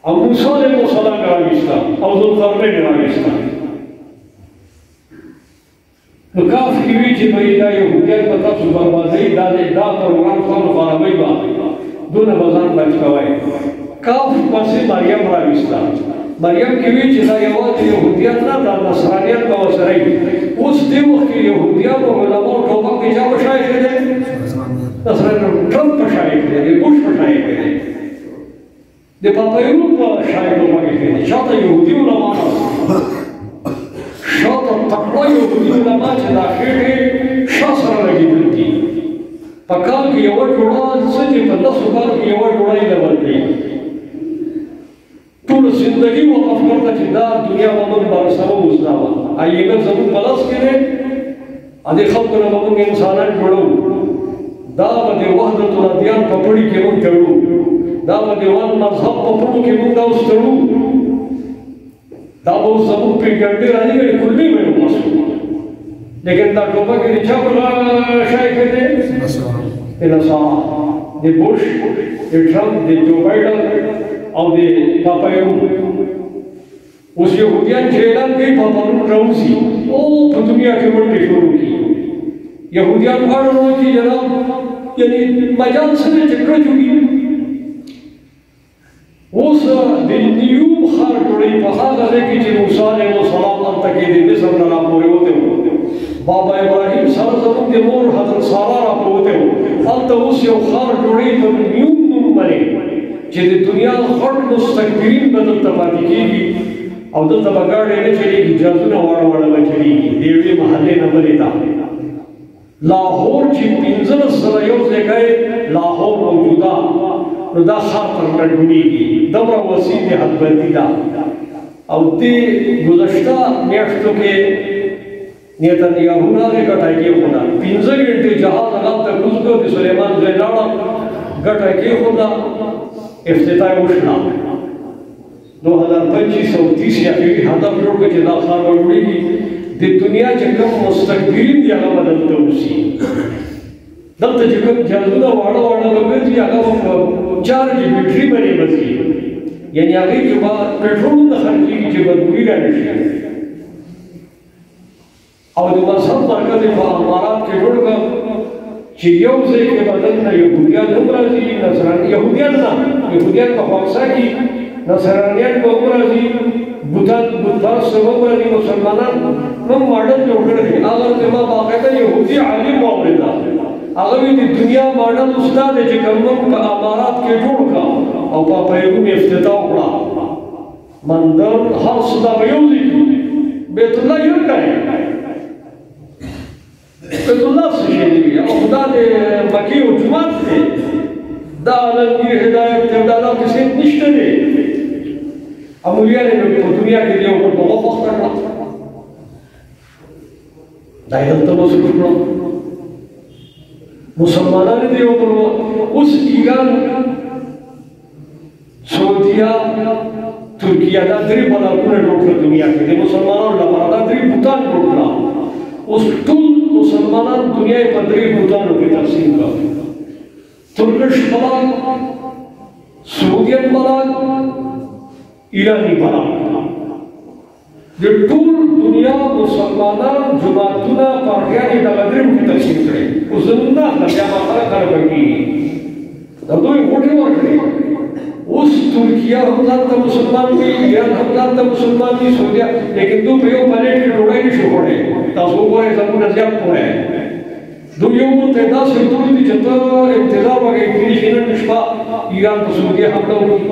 او موسی علیه السلام راویسته او ذوالقرنین راویسته نو کهف کې وایي چې بهیې دا یهودیان به تاسو بربادوي دا پروګرام ستاسو خرابوي به دونه به ځان بچ کوئ کهف پسې مریم راویسته مریم کې وایي چې دا یوازې یهودیان نه دا نصرانیت به ورسره وي اوس دې وخت کې یهودیانو علماو ټوپک کې چا په شا ایښی دی نصرانیانو ټرمپ په شا ایښی دی بوش په شا ایښی دی د پاپایرو په شاید ومګې دی شاته یهودي علما شاته تکړه یهودي علما چې دا خېټې شا سره لګېدل دي په کال کې یوه جوړه څه چې په 10 کال کې یوه جوړه یې نه بدلوي ټوله زندګي وقف کړله چې دا دنیا به موږ برسره وزداوه ایمه زموږ په لاس کې دی دې خلکو نه به موږ انسانان جوړو دا به د وحدت الادیان په پړي کې موږ تړو دا به د ون مذهب په پړو کې موږ دا اوس تړو دا به اوس زموږ پېژندې راځي کلي به یې وباسو لیکن دا ټوپک یې د چا په شا ایښی دی د نصارا د بوش د ټرمپ د جو بایډن او د پاپایرو اوس یهودیان چې اعلان کوي پاپایرو راوځي او په دنیا کې منډې شروع کړي یهودیان غواړي چې جناب یعنې مجال څه دی چې کړه جوړي اوس د نیوم ښار جوړوي په هغه ځای کې چې موسی علیه السلام هلته کې د مصر نه راپورېوتی و بابا ابراهیم سره زموږ د مور حضرت سارا راپورېوتی و هلته اوس یو ښار جوړوي په نیوم نوم باندې چې د دنیا غټ مستکبرین به دلته پاتې کېږي او دلته به ګاډۍ نه چلېږي جازونه واړه واړه به چلېږي د یوې محلې نه بلې ته لاهور چې 15 سره یو ځای کوي لاهور موجوده نو دا ښار تر نه جوړېږي دومره وسیع د حدبندي ده او دې ګذشته میاشتو کې نیتنیاهو راغی ګټه یې کېښوده 15 ګنټې جهاز هلته کوز کړ د سلیمان ځای لاړه ګټه یې کېښوده افتتاح وشوه 2025 او 30 اخري هدف جوړ کړ چې دا ښار به جوړېږي د دنیا چې کوم مستکبرین دي هغه به دلته اوسي دلته چې کوم جازونه واړه واړه به ګرځي هغه به په چارج بیټري باندې به ځي یعنې هغې کې به پېټرول نه خرڅېږي چې بدبویي را نه شي او د مذهب مرکز یې په امارات کې جوړ کړ چې یو ځای کې به دلته یهودیان هم راځي یهودیان نه یهودیان په خواکسا کې نصرانیان به هم راځي بوتان بتپرسته به هم راځي مسلمانان هم ماډل جوړ کړی دی هغه زما باقاعده یهودي عالم واورېده هغه وایي د دنیا ماډل استاد دی چې کوم موږ په امارات کې جوړ کړه او پاپایرو مې افتتاح وکړه مندر هر څه دا به یو ځای بیت الله یو کړی بیت الله څه شی دی او دا د مکې یو جومات دی دا عالمگیر هدایت دی دا کیسې نشته دی امولیان یې په دنیا کې د یو بل په غوښه اخته کړه دا یې دلته مصروف کړه مسلمانان د یو بل اوس ایران سعودیه ترکیه دا درې بلاکونه جوړ کړل دنیا کې د مسلمانانو لپاره دا درې بوتان جوړ کړل. اوس ټول مسلمانان دنیا په درې بوتانو کې تقسیم کړل. ترکش بلاک، سعودیان بلاک، ایرانی بلاک. د ټول دنیا مسلمانان جماعتونه پارټیانې دغه درې کې تقسیم کړي. اوس زموږ نه اخلم بیا به خلک کېږي د دوی غوټې ورکړي. اوس ترکیه هم ځان ته مسلمان دي، ایران هم ځان ته مسلمان دي، سعودیه، لیکن دوی په یو پلیټ کې ډوډۍ نشي خوړی. تاسو وګورئ زموږ نه زیات پوهه دوی یو بل ته داسې ټول دي چې ته انتظار وکړې کېدای شي نن شپه ایران په سعودیه حمله وکړي،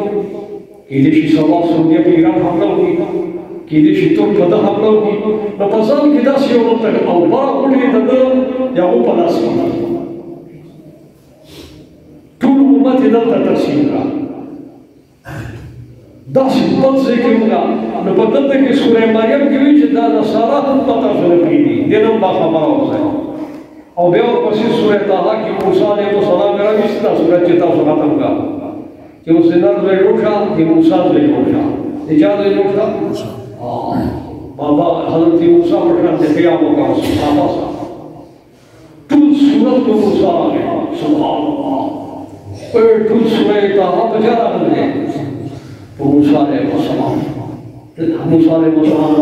کېدای شي سبا سعودیه په ایران حمله وکړي، کېدای شي ترک په ده حمله وکړي. نو په ځان کې داسې یو بل ته او بره غوټې د ده د هغو په لاس کې ټول امت یې دلته تقسیم کړه. داسې بل ځای کې موږ نو په دلته کې سوره مریم کې وایي چې دا نصارا هم په تاسو نه پرېږدي، دې نه هم دا خبره اوسئ. او بیا ورپسې سوره طه کې موسی علیه السلام راوایست دا سوره چې تاسو ختم کړه چې اوس د نر زوی جوړ شه، د موسی زوی جوړ شه. د چا زوی جوړ شه؟ بابا حضرت موسی په شان د قیام وکړه صحابه سره ټول سورت په موسی راغلی. سبحان الله. ټول سوره طه په چا راغلی؟ په موسی علیه السلام. موسی علیه السلام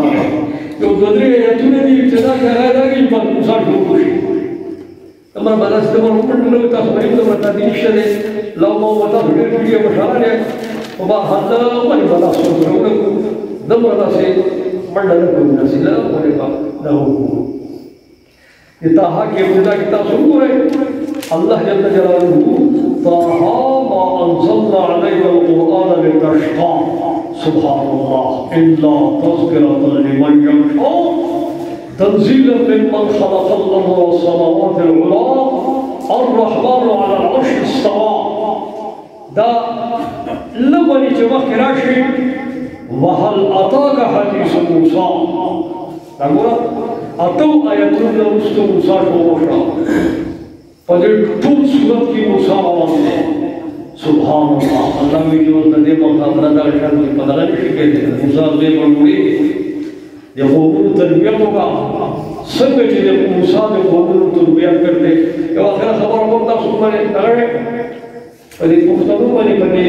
یو دوه درې ایتونه دي ابتدا کې هغه دا کې په موسی شروع شي. تمام باندې ستمر ومنډلو تاسو باندې د ورته دي شله لو مو وتا ډېر کړي مشاله او با حدا باندې بالا سوچونه دمر تاسو منډل کوم نسله باندې با دا وو اطاع کې ابتدا کې تاسو وګورئ الله جل جلاله طه ما انزلنا عليك القرآن لتشقى سبحان الله إلا تذكرة لمن يخشى تنزيلا ممن خلق الأرض والسماوات العلى الرحمن على العرش استوى. دا لبني جمع راشي وهل أتاك حديث موسى. تقول أتو آياتون رسول موسى شوشا فجر طول سورة کی موسى آوانده. سبحان الله. الله میں جو ندے مقابلہ دا شان کی پدغن شکے دے موسى زي بڑوڑی د قومونو تربیت وکړه. څنګه چې د موسی د قومونو تربیت کړې یو اخره خبره کوم تاسو باندې راغله په دې پښتنو باندې په دې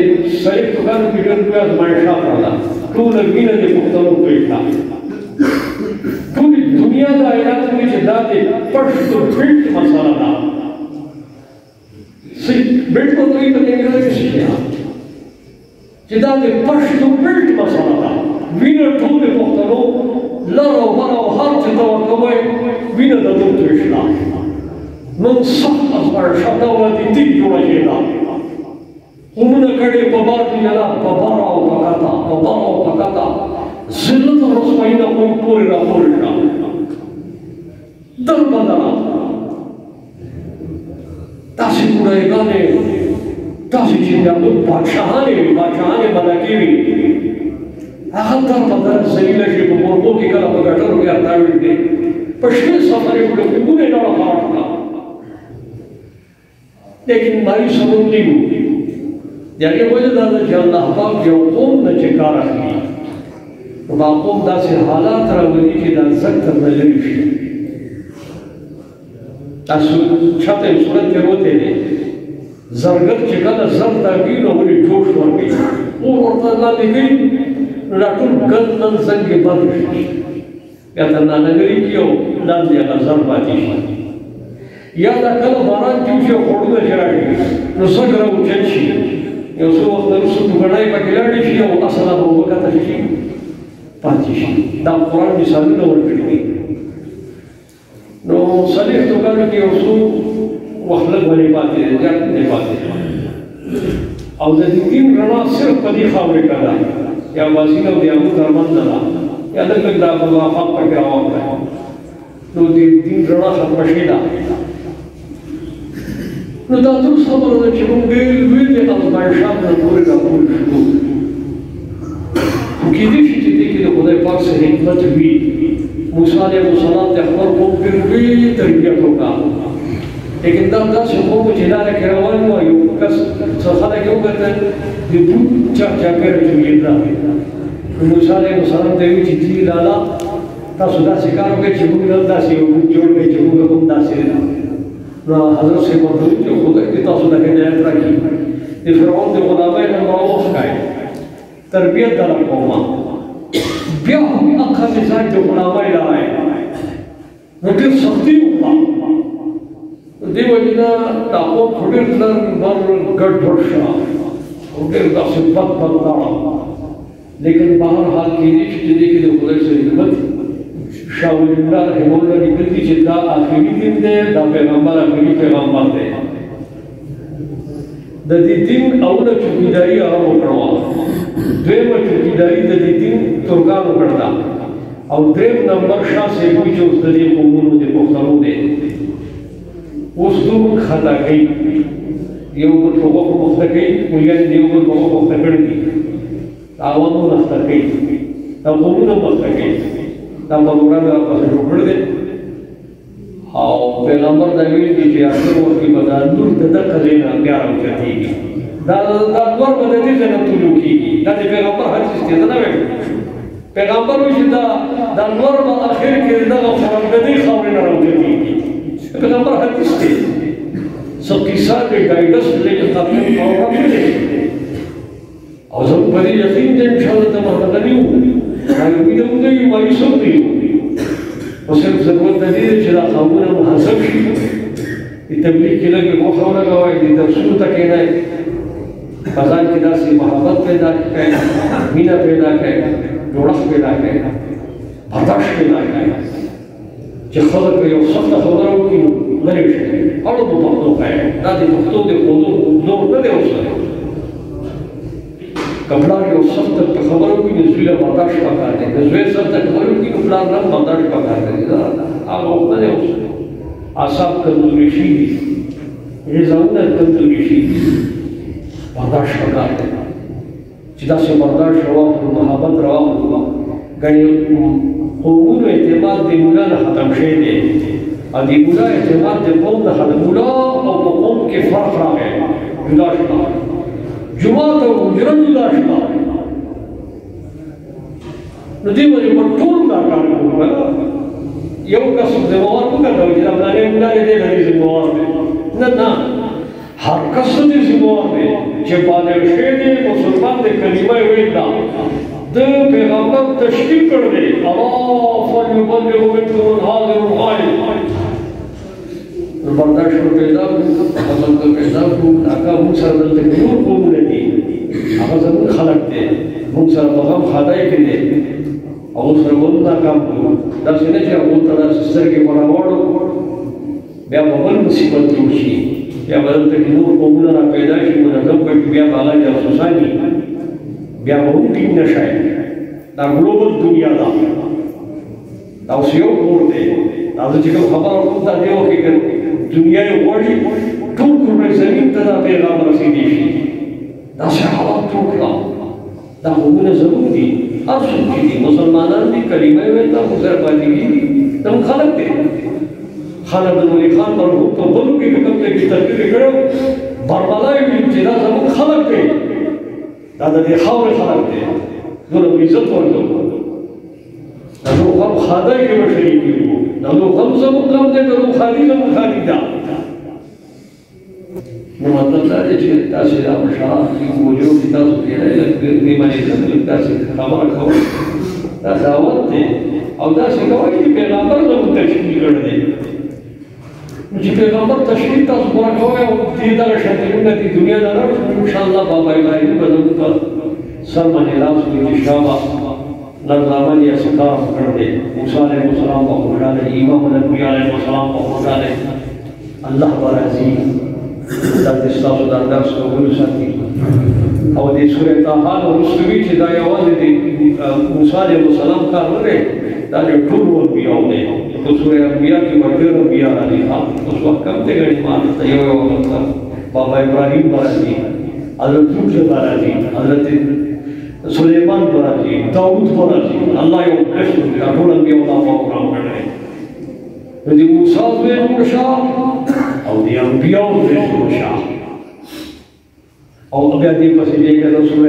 صحیح توګه کې ډېر بیا زمانشاه کړل. ټول وینه د پښتنو پېښه ټول دنیا دا اعلان کوي چې دا د پښتو بیلټ مسله ده. سی بیلټ په دوی په انګلیسي کې شي چې دا د پښتو بیلټ مسله ده. وینه ټول د پښتنو لر او بر او هر چې ته ورته وایې وینه د دوی ترشته. نن سخت زمانشاه دولتي ټیک جوړه کېده. قومونه کړي په بار کې نه په بار او په کاته په بار او په کاته ذلت او رسوایي نه قوم پورې راپورې کړه. در بدله تاسې ګوډایګانې تاسې چې د بادشاهانې ملکې وي هغه در بدله ذلیله شي په مرغو کې کله په ګټرو کې ارتاوي دي په شپې سفرې وکړه قومونه یې ډېره خراب کړه. لیکن مایوس هم نه یو د هغې وجه دا ده چې الله پاک یو قوم نه چې کار اخلي نو دا قوم داسې حالات راولي چې دا زک تر نه لرې شي. تاسو چاته یو صورت کې وتی دی زرګر چې کله زر تاږي نو ولې جوش ورکوي اور ورته لاندې کوي نو دا ټول ګند نن زنګ یې بند شي بیا تر نانګري کې یو لاندې هغه زر پاتې شي. یا دا کله باران کې وشي او خوړونه چې راشي نو زګ راوچت شي یو څو وخت وروسته توغړی پکې لاړې شي او اصله به وکته شي پاتې شي. دا قرآن مثالونه ورکړي دي. نو صالح توګانو کې یو څو وخت لږ ولې پاتې دی زیات نه پاتې او د دې دین رڼا صرف په دې خاورې کې ده یا واسینه او د هغو ترمنځ ده یا لږ لږ دا موافق پکې راوغلی نو د دین رڼا ختمه شوې ده. نو دا درست خبره ده چې موږ ډېر لوی د ازمایښت نه پورې راپورې شو. خو کېدای شي چې دې کې د خدای پاک څه حکمت وي. موسی علیه السلام د خپل قوم ډېر لوی تربیت وکړه. لیکن دا داسې قوم چې لاره کې روان وو یو کس څه خلک یې وکتل د بوټ چاپېره جوړېده موسی علیه السلام ته وی چې دی لالا تاسو دا څنګه وکړئ چې موږ داسې یو جوړ کړئ چې موږ هم داسې نو حضرت صاحب ورته چې خدای دې تاسو ته هدایت راکړي د فرعون د غلامۍ نه راوښکای تربیت دار قومه بیا هغه ځای د غلامۍ لای نو ډېر سختي وکړه دې وجه دا قوم ډېر ګډ وډ شو او ډېر داسې بد لاړه لیکن بهر حال کې دې چې دې کې د خدای سره خدمت شاه ولی الله رحمه الله لیکلي چې دا آخري دین دی دا پیغمبر آخري پیغمبر دی د دې دین اوله چوکیداری هغه وکړه دویمه چوکیداری د دې دین ترکانو کړه او دریم نمبر شاه سیبوی چې اوس د دې قومونو د پښتنو دی اوس دوی خطا کوي یو بل په وګړو مخته کوي ویل دی یو بل په وګړو مخته کړي عوامو مخته کوي دا قومونه مخته کوي دا پروګرام راپسې جوړ دی او پیغمبر دا ویلي دي چې اخر وخت کې به دا نور د دغه ځای نه بیا راوچتېږي دا نور به د دې ځای نه طلوع کېږي دا د پیغمبر حدیث دی نه ویل پیغمبر وایي چې دا نور به اخر کې دغه خوراک د دې خاورې نه راوچتېږي پیغمبر حدیث دی څه کیسه د ګایډنس لکه تاسو پروګرام دی او زه په دې یقین دي چې انشاءالله ته مرغلي وو راوي د موږ یو مایوسو دی او صرف ضرورت د دې چې دا قومونه محاسب شي د تبلیغ کې لږه موخه ولګوي د درسونو ته کېنه فضان کې داسې محبت پیدا کړي مینه پیدا کړي جوړښت پیدا کړي برداشت پیدا کړي چې خلک یو سخته خبره وکړي لرې شي اړو په پښتو کوي دا د پښتو د قومونو نور نه دی اوسه کپڑا یو سخت خبرو کې د زوی له برداشت پکار دی د زوی سخت خبرو کې کپڑا نه برداشت پکار دی دا هغه نه دی اوس اعصاب کمزوري شي غذاونه کمزوري شي برداشت پکار دی چې دا څه برداشت راوړو محبت راوړو غني قومونو اعتماد د مولا نه ختم شي دی ا دې مولا اعتماد د قوم نه ختم مولا او قوم کې فرق راغی جدا شو جماعت او مجرم جدا شو نو دې وجه په ټول دا کار کوو یو کس زموږ په کډو چې دا باندې موږ دې لري زموږ نه هر کس دې زموږ چې باندې شه دې مسلمان دې کلمه ویل دا د پیغمبر تشریح کړی الله فلیبلغ منکم الحاضر الغائب برداشت پیدا حسن کا پیدا کو آقا موږ سره دلته نور قومونه دي هغه زموږ خلق دي موږ سره په غم خدای کې دي او سره ولدا کام کوو دا څنګه چې هغه ته د سترګې وراوړو بیا په بل مصیبت جوړ شي بیا دلته نور قومونه را پیدا شي منظم کړي بیا بالا جاسوساني بیا به ټینګ نشي دا ګلوبل دنیا ده دا اوس یو کور دی دا چې خبره کوم دا دی وکړي دنیا یې غواړي ټول کورنۍ زمین ته دا پیغام رسېدی شي داسې حالات ټول کړه دا قومونه زموږ دي هر څوک چې دي مسلمانان دي کلمه یې ویل دا خو سره پاتې کېږي دا خلک دي خالد بن ولي خان مرحوم په بلو کې کوم ځای کې تقریر کړو بربلا یې چې دا زموږ خلک دي دا د دې خاورې خلک دي دوی عزت ورکړو دا نو هم خدای کې مشري کیږي دا نو هم زموږ قوم دی دا نو خالي زموږ خالي دا نو مطلب دا دی چې تاسو دا مشران چې موجود دي تاسو کې دې باندې تاسو خبره کوئ دا دعوت دی او دا څنګه وایي چې پیغمبر زموږ تشریح کړی دی چې پیغمبر تشریح تاسو ورکوي او دې دا شته د دنیا نه ان شاء الله بابا ابراهیم به زموږ سر باندې راځي ان شاء الله نظامن یا سکار کر دے موسیٰ علیہ السلام کو خوشا دے امام الانبیاء علیہ السلام کو خوشا دے اللہ برازی در دستا سدار درس کو بلو ساتی او دے سورہ تاحال و رسوی چی دا یواز دے موسیٰ علیہ السلام کار لگے دا دے ٹھول انبیاء دے تو سورہ انبیاء کی مردر انبیاء علیہ اس وقت کم تے گڑی مانتا یو وقت بابا ابراہیم برازی حضرت روح برازی حضرت سلیمان برازی داؤد برازی اللہ یو قسم دی اٹھول انبیاء اللہ پروگرام کر رہے دی موسیٰ دوے مرشا او دی انبیاء دوے مرشا او ابیا دی پسی لے کے رسول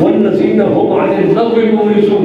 والذين هم عن اللغو معرضون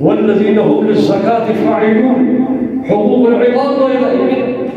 والذين هم للزكاة فاعلون حقوق العباد